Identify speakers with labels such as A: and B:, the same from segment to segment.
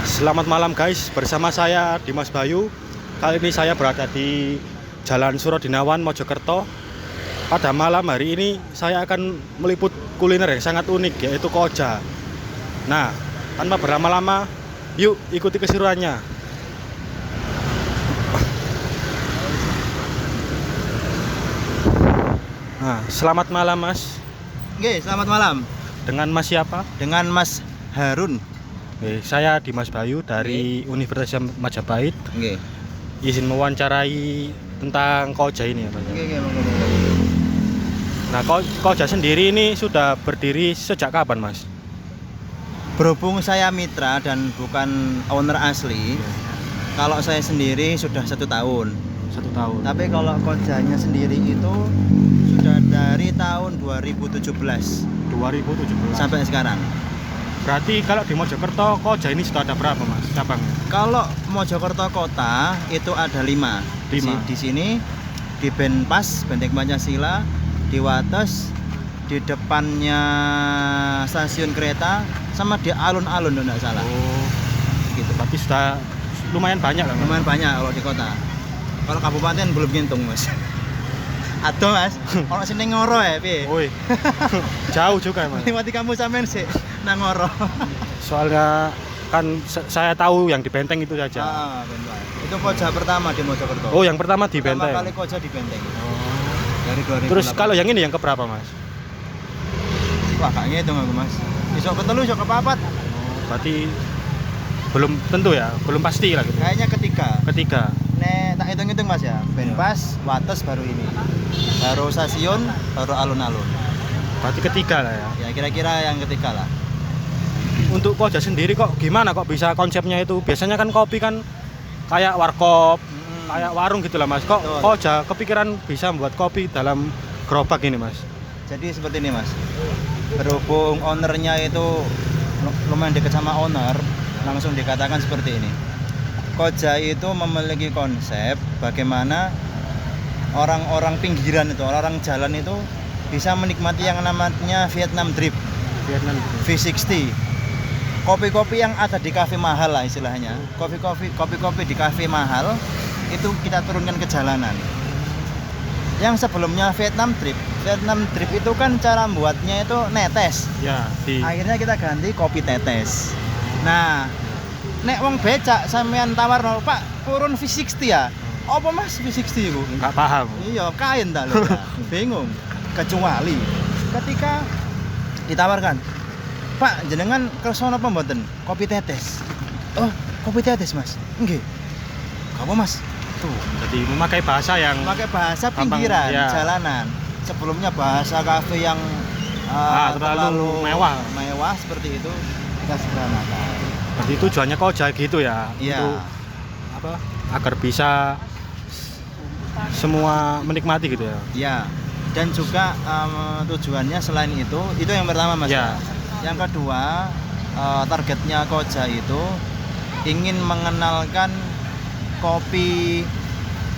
A: Selamat malam guys, bersama saya Dimas Bayu. Kali ini saya berada di Jalan Surodinawan, Mojokerto. Pada malam hari ini saya akan meliput kuliner yang sangat unik, yaitu koja. Nah, tanpa berlama-lama, yuk ikuti keseruannya. Nah, selamat malam Mas.
B: Oke, selamat malam.
A: Dengan Mas siapa?
B: Dengan Mas Harun.
A: Saya Dimas Bayu dari Universitas Majapahit.
B: Oke.
A: Izin mewawancarai tentang koja ini ya Mas.
B: Oke, monggo.
A: Nah, koja sendiri ini sudah berdiri sejak kapan Mas?
B: Berhubung saya mitra dan bukan owner asli, kalau saya sendiri sudah 1 tahun.
A: 1 tahun.
B: Tapi kalau kojanya sendiri itu sudah dari tahun 2017 sampai sekarang.
A: Berarti kalau di Mojokerto koja ini sudah ada berapa Mas cabangnya?
B: Kalau Mojokerto kota itu ada 5. Di sini di Benpas, Benteng Pancasila, di Wates, di depannya stasiun kereta, sama di alun-alun kalau tidak salah.
A: Oh,
B: Gitu.
A: berarti sudah lumayan banyak lah Mas.
B: Lumayan banyak kalau di kota. Kalau kabupaten belum ngitung Mas. Aduh Mas, kalau sini ngoro ya, piye?
A: Woi. Jauh juga Mas.
B: Mati kamu sampean sih nang ngoro.
A: Soalnya kan saya tahu yang di Benteng itu saja.
B: Bentar. Itu koja pertama di Mojokerto.
A: Oh, yang pertama di
B: Pertama
A: Benteng.
B: kali koja di Benteng.
A: Oh.
B: Dari 2008.
A: Terus kalau yang ini yang keberapa Mas?
B: Wah, gak ngitung aku Mas. Iso ketelu, iso kepapat.
A: Berarti belum tentu ya, belum pasti lah gitu.
B: Kayaknya
A: Ketiga.
B: Nek tak hitung-hitung Mas ya. Benpas, Wates baru ini. Baru stasiun, baru alun-alun.
A: Berarti ketiga lah ya.
B: Ya kira-kira yang ketiga lah.
A: Untuk koja sendiri kok gimana kok bisa konsepnya itu? Biasanya kan kopi kan kayak warkop, kayak warung gitu lah Mas. Kok
B: Betul.
A: koja kepikiran bisa membuat kopi dalam gerobak ini Mas?
B: Jadi seperti ini Mas. Berhubung ownernya itu lumayan dekat sama owner, langsung dikatakan seperti ini. Koja itu memiliki konsep bagaimana orang-orang pinggiran itu, orang jalan itu bisa menikmati yang namanya Vietnam Drip,
A: Vietnam.
B: V60. Kopi-kopi yang ada di kafe mahal lah istilahnya. Kopi-kopi di kafe mahal itu kita turunkan ke jalanan. Yang sebelumnya Vietnam Drip itu kan cara buatnya itu netes.
A: Ya, di
B: Akhirnya kita ganti kopi tetes. Nah, nek wong becak sampean tawar, Pak, purun V60 ya. Apa Mas V60 itu?
A: nggak paham.
B: Iya, kain ta lho. Bingung. Kecuali ketika ditawarkan, Pak, jenengan kersa napa mboten? Kopi tetes. Oh, kopi tetes, Mas. Nggih. Apa Mas?
A: Tuh, jadi memakai bahasa yang
B: Pakai bahasa
A: gampang,
B: pinggiran,
A: ya.
B: jalanan. Sebelumnya bahasa kafe yang
A: terlalu mewah.
B: mewah seperti itu kita sederhanakan.
A: Berarti tujuannya koja gitu ya.
B: Iya.
A: Untuk apa? Agar bisa semua menikmati gitu ya.
B: Ya. Dan juga tujuannya selain itu yang pertama Mas.
A: Ya.
B: Yang kedua, targetnya koja itu ingin mengenalkan kopi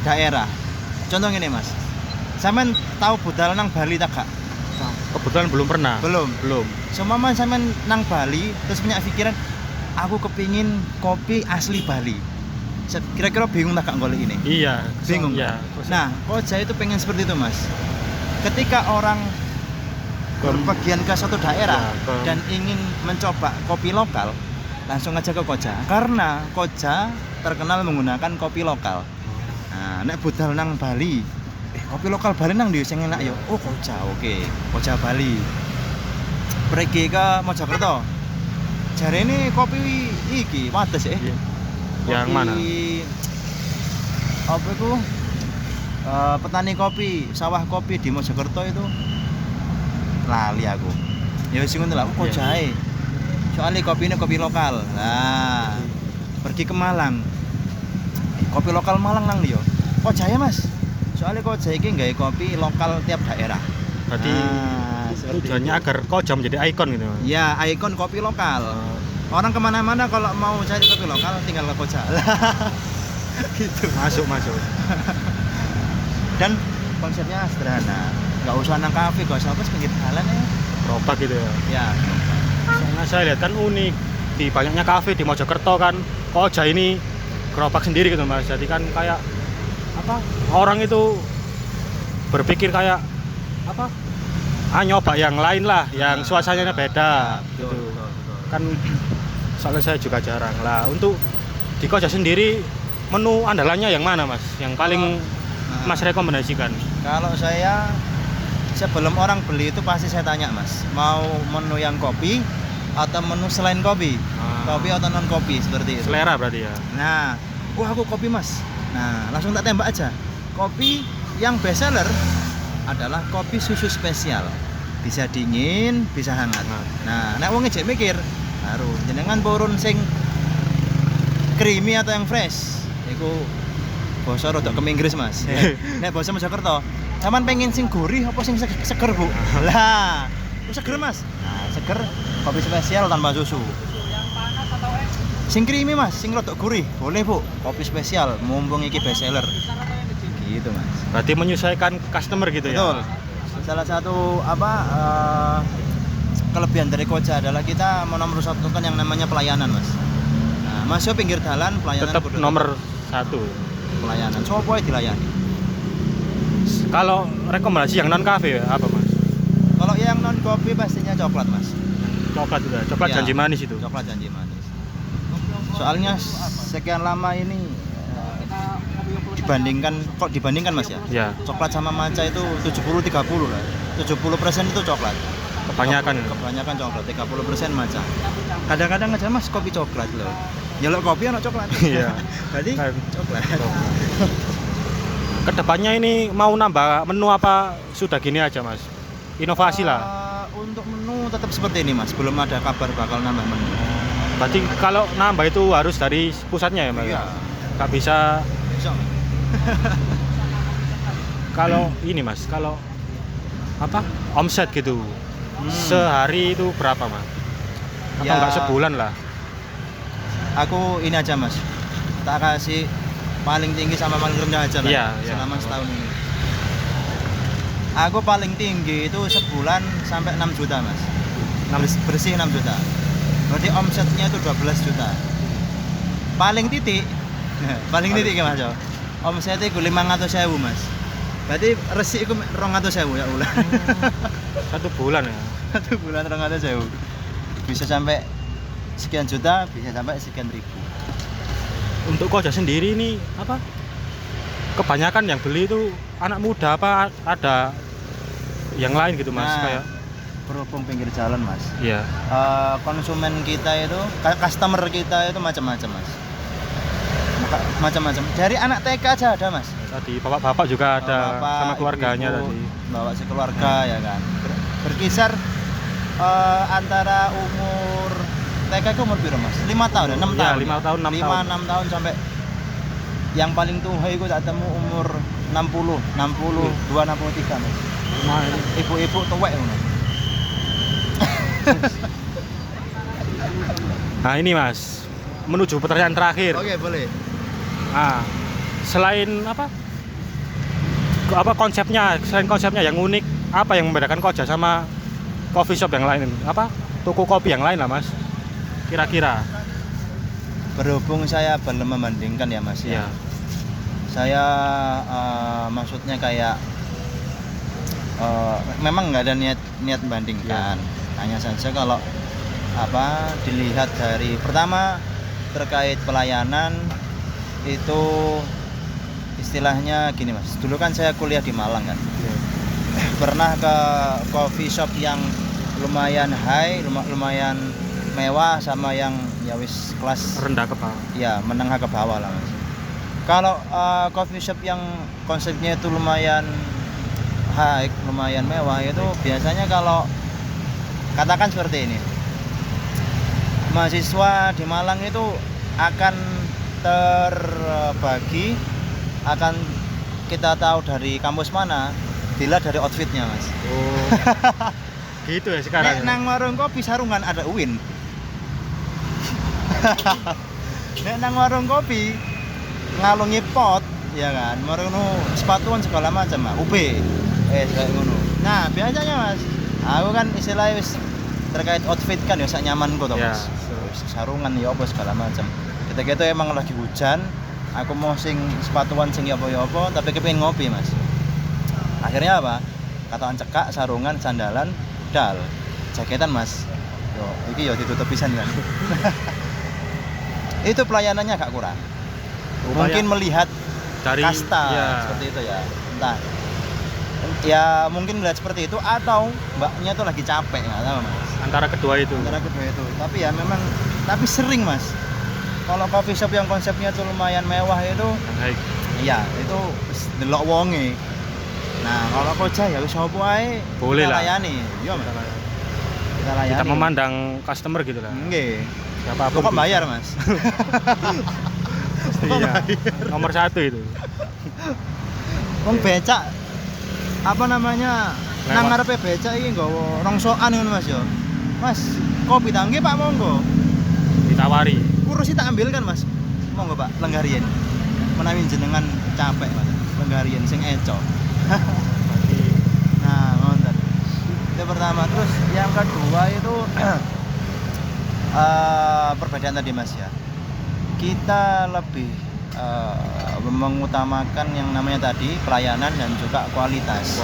B: daerah. Contoh gini Mas. Sampean tahu budal nang Bali tak gak?
A: Kebetulan belum pernah.
B: Belum. Semua sampean nang Bali terus punya pikiran, aku kepingin kopi asli Bali. Kira-kira bingung tak gak golek ini?
A: Iya,
B: Bingung.
A: Ya.
B: Nah, koja itu pengen seperti itu Mas. Ketika orang berpergian ke suatu daerah dan ingin mencoba kopi lokal, langsung aja ke koja. Karena koja terkenal menggunakan kopi lokal. Nah, nek budal nang Bali, kopi lokal Bali nang ndi sing enak ya? Oh, koja. Oke, koja Bali. Pergi ke Mojokerto. Jare ini kopi iki Wates ya.
A: Yang mana?
B: Apa itu? Petani kopi, sawah kopi di Mojokerto itu lali aku. Ya wis ngono lah, aku kojae. Soalnya kopi ini kopi lokal. Nah, pergi ke Malang. Kopi lokal Malang nang yo. Kojae Mas. Soalnya koja iki nggawe kopi lokal tiap daerah.
A: Berarti tujuannya agar koja menjadi ikon gitu.
B: Ya, ikon kopi lokal. Orang kemana-mana kalau mau cari kopi lokal tinggal ke koja. Gitu.
A: Masuk.
B: Dan konsepnya sederhana, nggak usah nang kafe, nggak usah apa pinggir jalan ya.
A: Gerobak gitu ya.
B: Ya,
A: Soalnya saya lihat kan unik. di banyaknya kafe di Mojokerto kan Koja ini gerobak sendiri gitu Mas. Jadi kan kayak apa? Orang itu berpikir kayak apa? Nyoba yang lain lah, yang suasananya beda
B: betul,
A: gitu.
B: betul, betul.
A: Kan soalnya saya juga jarang lah. Untuk di Koja sendiri menu andalannya yang mana Mas? Yang paling Mas rekomendasikan?
B: Kalau saya sebelum orang beli itu pasti saya tanya Mas, mau menu yang kopi atau menu selain kopi? Kopi atau non kopi seperti itu.
A: Selera berarti ya.
B: Nah, wah aku kopi Mas. Nah, langsung tak tembak aja. Kopi yang best seller adalah kopi susu spesial. Bisa dingin, bisa hangat. Nah, nek wong ngejek mikir, baru jenengan purun sing creamy atau yang fresh. Iku basa rodok ke Inggris Mas. Nek basa Mojokerto, sampean pengen sing gurih apa sing seger, Bu? Lah, seger Mas. Nah, seger kopi spesial tanpa susu. Sing creamy Mas, sing rodok gurih. Boleh, Bu. Kopi spesial, mumpung iki best seller. Gitu Mas.
A: Berarti menyesuaikan customer gitu
B: Betul.
A: ya.
B: Salah satu kelebihan dari Koja adalah kita menomor-satukan yang namanya pelayanan Mas. Nah, Mas yo pinggir jalan pelayanan
A: Tetap
B: kudu
A: nomor 1.
B: pelayanan. Sopo ae dilayani.
A: Kalau rekomendasi yang non kafe apa Mas?
B: Kalau yang non kopi pastinya coklat Mas.
A: Coklat juga, coklat
B: Iya,
A: janji manis itu.
B: Coklat janji manis. Soalnya sekian lama ini dibandingkan Mas ya.
A: Ya,
B: Coklat sama matcha itu 70-30 lah. 70% itu coklat.
A: kebanyakan.
B: Kebanyakan coklat, 30% matcha. Kadang-kadang aja Mas kopi coklat loh. Nyelok kopi anak coklat.
A: Iya.
B: Berarti
A: Kan.
B: coklat.
A: Kedepannya ini mau nambah menu apa sudah gini aja Mas? Inovasi lah.
B: Untuk menu tetap seperti ini Mas, belum ada kabar bakal nambah menu.
A: Berarti kalau nambah itu harus dari pusatnya ya Mas?
B: Iya.
A: Nggak bisa.
B: Bisa.
A: Kalau ini Mas, kalau apa omset gitu sehari itu berapa Mas? Atau
B: Ya.
A: nggak sebulan lah?
B: Aku ini aja Mas, tak kasih paling tinggi sama paling rendah aja lah.
A: Iya, iya.
B: Selama setahun ini. Aku paling tinggi itu sebulan sampai 6 juta Mas. Bersih 6 juta. Berarti omsetnya itu 12 juta. Paling titik ya Mas. Omsetnya itu 500.000 Mas. Berarti resik itu 200.000 ya ulah.
A: Satu bulan ya.
B: Satu bulan 200.000. Bisa sampai sekian juta, bisa sampai sekian ribu.
A: Untuk Koja sendiri ini apa? Kebanyakan yang beli itu anak muda apa ada yang lain gitu Mas?
B: Nah,
A: Kayak
B: berhubung pinggir jalan Mas.
A: iya.
B: Konsumen kita itu, customer kita itu macam-macam Mas. Macam-macam. Dari anak TK aja ada Mas.
A: Tadi bapak-bapak juga ada
B: Bapak,
A: sama keluarganya
B: ibu,
A: tadi.
B: bawa sekeluarga ya kan. Berkisar antara umur TK itu umur berapa Mas? 5 tahun, 6
A: Ya,
B: tahun.
A: 5 tahun, 6 tahun.
B: 6 tahun sampai yang paling tua itu tak temu umur 60, 62, 63 Mas.
A: Nah, ini
B: Ibu-ibu tuwek ngono.
A: Nah ini Mas, menuju pertanyaan terakhir.
B: Oke, boleh.
A: Nah, selain apa konsepnya, selain konsepnya yang unik, apa yang membedakan Koja sama coffee shop yang lain? Apa toko kopi yang lain lah Mas? Kira-kira?
B: Berhubung saya belum membandingkan ya Mas ya.
A: Iya.
B: Saya maksudnya kayak memang nggak ada niat membandingkan. Hanya saja kalau dilihat dari pertama terkait pelayanan itu istilahnya gini Mas. Dulu kan saya kuliah di Malang kan. Pernah ke coffee shop yang lumayan high, lumayan mewah sama yang ya wis kelas
A: Rendah ke bawah.
B: ya menengah ke bawah lah Mas. Kalau coffee shop yang konsepnya itu lumayan high, lumayan mewah itu biasanya kalau katakan seperti ini, mahasiswa di Malang itu akan terbagi, akan kita tahu dari kampus mana dilihat dari outfitnya Mas.
A: Oh. Gitu ya sekarang.
B: Nek nang warung kopi sarungan ada UIN. Nek nang warung kopi ngalungi pot ya kan, marono sepatuan segala macam Mas. UB. Kayak ngono. Nah, biasanya Mas, aku kan istilahnya wis terkait outfit kan ya sak nyamanku to
A: Ya.
B: Mas. sarungan ya apa segala macam. Ketika itu emang lagi hujan, aku mau sing sepatuan sing ya apa tapi kepengin ngopi Mas. Akhirnya apa? Katokan cekak, sarungan, sandalan, dal, jaketan Mas. Yo, iki yo ditutup pisan kan. Itu pelayanannya agak kurang. Mungkin melihat
A: dari
B: kasta
A: ya,
B: seperti itu ya. Entah. Ya mungkin melihat seperti itu atau mbaknya tuh lagi capek nggak tahu Mas.
A: antara kedua itu.
B: Antara kedua itu. Tapi ya memang tapi sering Mas. Kalau coffee shop yang konsepnya tuh lumayan mewah itu,
A: Baik.
B: iya itu delok wonge. Nah, kalau Koja ya wis opo ae
A: Boleh
B: kita
A: lah.
B: layani. Iya, Mas. Kita layani.
A: Kita memandang customer gitu lah.
B: Nggih.
A: Siapapun
B: Pokok
A: bisa.
B: bayar, Mas.
A: Iya. Nomor 1 itu.
B: Wong becak apa namanya?
A: Lewat.
B: Nang ngarepe becak iki nggawa rongsokan ngono Mas yo. Mas, kopi tangge Pak monggo.
A: Ditawari.
B: Kursi tak ambilkan Mas. Monggo Pak, lenggarian. Menawi jenengan capek Mas. Lenggarian sing eco. Nah, ngonten. Itu pertama. Terus yang kedua itu perbedaan tadi Mas ya. Kita lebih mengutamakan yang namanya tadi pelayanan dan juga kualitas.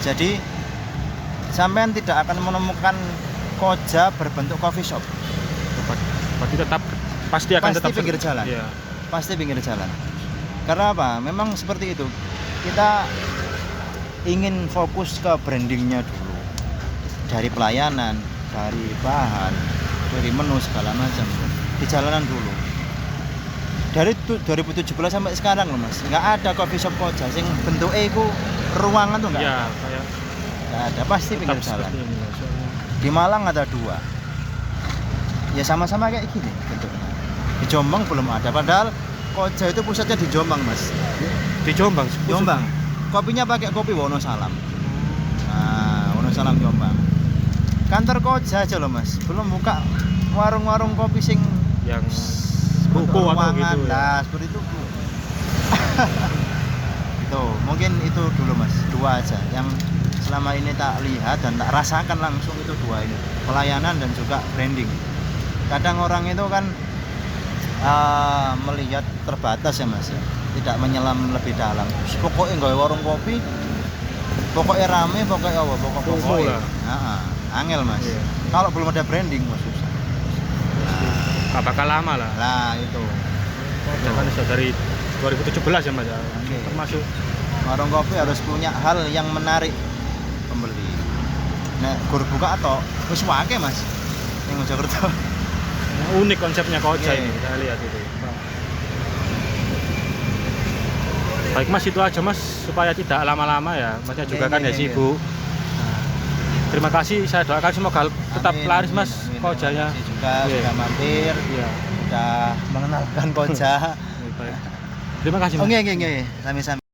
B: Jadi sampean tidak akan menemukan Koja berbentuk coffee shop.
A: Berarti pasti akan
B: Pasti
A: tetap
B: pinggir jalan.
A: Iya.
B: Pasti pinggir jalan. Karena apa? Memang seperti itu. Kita ingin fokus ke brandingnya dulu. Dari pelayanan, dari bahan, dari menu segala macam. Di jalanan dulu. Dari 2017 sampai sekarang loh Mas, nggak ada coffee shop Koja sing bentuknya itu ruangan tuh nggak
A: Iya,
B: ada.
A: kayak
B: Nggak ada, pasti pinggir
A: tetap
B: jalan.
A: seperti ini, Mas. Soalnya
B: Di Malang ada 2. Ya sama-sama kayak gini bentuknya. Di Jombang belum ada, padahal Koja itu pusatnya di Jombang Mas.
A: di Jombang.
B: Jombang. Kopinya pakai kopi Wonosalam. Nah, Wonosalam Jombang. Kantor Koja aja loh Mas, belum buka warung-warung kopi sing
A: Yang
B: bentuk
A: buku atau
B: ruangan.
A: gitu.
B: Nah, seperti itu Bu. Itu, mungkin itu dulu Mas, 2 aja yang selama ini tak lihat dan tak rasakan langsung itu 2 ini. Pelayanan dan juga branding. Kadang orang itu kan melihat terbatas ya Mas ya. Tidak menyelam lebih dalam. Pokoknya nggak warung kopi, pokoknya rame, pokoknya apa, pokoknya.
A: lah.
B: Nah, angel Mas.
A: Iya.
B: Kalau belum ada branding Mas susah.
A: Gak bakal lama lah.
B: Nah itu.
A: Jangan sudah dari 2017 ya Mas. Ya.
B: Oke.
A: Termasuk
B: Warung kopi harus punya hal yang menarik pembeli. Nah, gur buka atau wis wae Mas. Ning Mojokerto.
A: unik konsepnya Koja
B: Iya.
A: ini. Kita lihat itu. Baik Mas, itu aja Mas supaya tidak lama-lama ya. Masnya juga kan ya
B: Iya.
A: sibuk. Nah, terima kasih, saya doakan semoga tetap
B: Amin,
A: laris
B: amin,
A: Mas
B: amin.
A: Kojanya.
B: Terima kasih juga
A: Iya.
B: sudah mampir,
A: Iya.
B: sudah mengenalkan Koja.
A: Baik. Terima kasih Mas.
B: Oke, sami-sami.